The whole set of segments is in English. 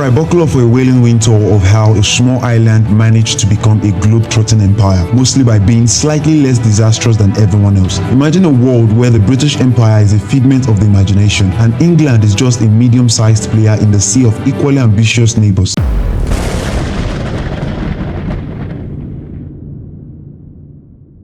Alright, buckle up for a whirlwind tour of how a small island managed to become a globe-trotting empire, mostly by being slightly less disastrous than everyone else. Imagine a world where the British Empire is a figment of the imagination, and England is just a medium-sized player in the sea of equally ambitious neighbors.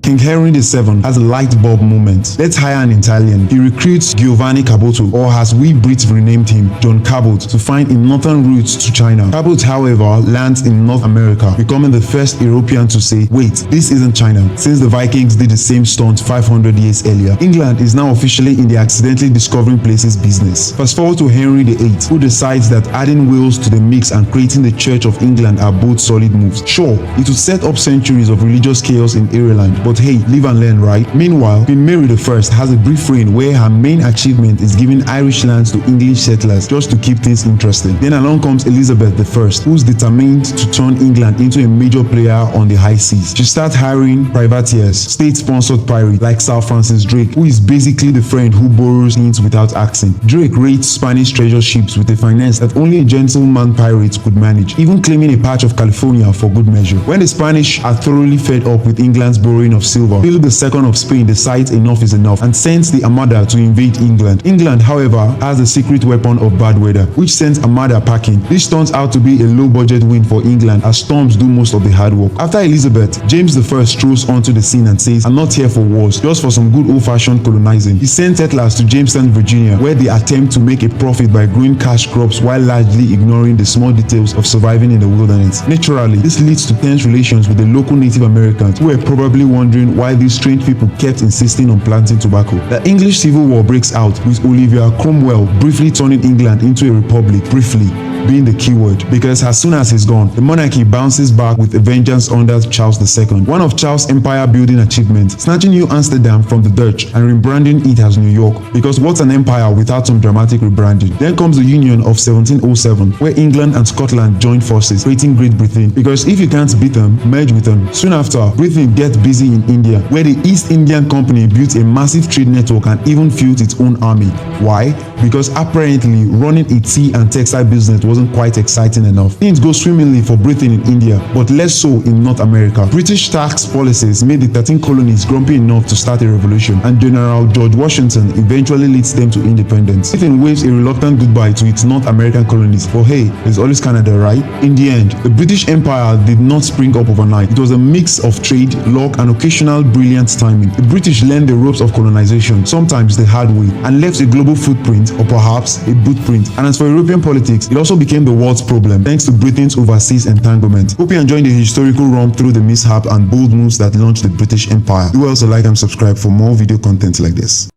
King Henry VII has a light bulb moment. Let's hire an Italian. He recruits Giovanni Caboto, or as we Brits renamed him, John Cabot, to find a northern route to China. Cabot, however, lands in North America, becoming the first European to say, wait, this isn't China, since the Vikings did the same stunt 500 years earlier. England is now officially in the accidentally discovering places business. Fast forward to Henry VIII, who decides that adding Wales to the mix and creating the Church of England are both solid moves. Sure, it would set up centuries of religious chaos in Ireland, but hey, live and learn, right? Meanwhile, Queen Mary I has a brief reign where her main achievement is giving Irish lands to English settlers just to keep things interesting. Then along comes Elizabeth I, who's determined to turn England into a major player on the high seas. She starts hiring privateers, state-sponsored pirates like Sir Francis Drake, who is basically the friend who borrows hints without asking. Drake raids Spanish treasure ships with a finesse that only a gentleman pirate could manage, even claiming a patch of California for good measure. When the Spanish are thoroughly fed up with England's borrowing of silver, Philip II of Spain decides enough is enough and sends the Armada to invade England. England, however, has the secret weapon of bad weather, which sends Armada packing. This turns out to be a low-budget win for England, as storms do most of the hard work. After Elizabeth, James I strolls onto the scene and says, I'm not here for wars, just for some good old-fashioned colonizing. He sends settlers to Jamestown, Virginia, where they attempt to make a profit by growing cash crops while largely ignoring the small details of surviving in the wilderness. Naturally, this leads to tense relations with the local Native Americans, who were probably wondering why these strange people kept insisting on planting tobacco. The English Civil War breaks out, with Oliver Cromwell briefly turning England into a republic, briefly being the keyword, because as soon as he's gone, the monarchy bounces back with a vengeance under Charles II. One of Charles' empire-building achievements, snatching New Amsterdam from the Dutch and rebranding it as New York, because what's an empire without some dramatic rebranding? Then comes the Union of 1707, where England and Scotland joined forces, creating Great Britain, because if you can't beat them, merge with them. Soon after, Britain gets busy in India, where the East Indian Company built a massive trade network and even fueled its own army. Why? Because apparently running a tea and textile business wasn't quite exciting enough. Things go swimmingly for Britain in India, but less so in North America. British tax policies made the 13 colonies grumpy enough to start a revolution, and General George Washington eventually leads them to independence. Britain waves a reluctant goodbye to its North American colonies, but hey, there's always Canada, right? In the end, the British Empire did not spring up overnight. It was a mix of trade, luck, and occasional brilliant timing. The British learned the ropes of colonization, sometimes the hard way, and left a global footprint, or perhaps a bootprint. And as for European politics, it also became the world's problem thanks to Britain's overseas entanglement. Hope you enjoyed the historical run through the mishap and bold moves that launched the British Empire. Do also like and subscribe for more video content like this.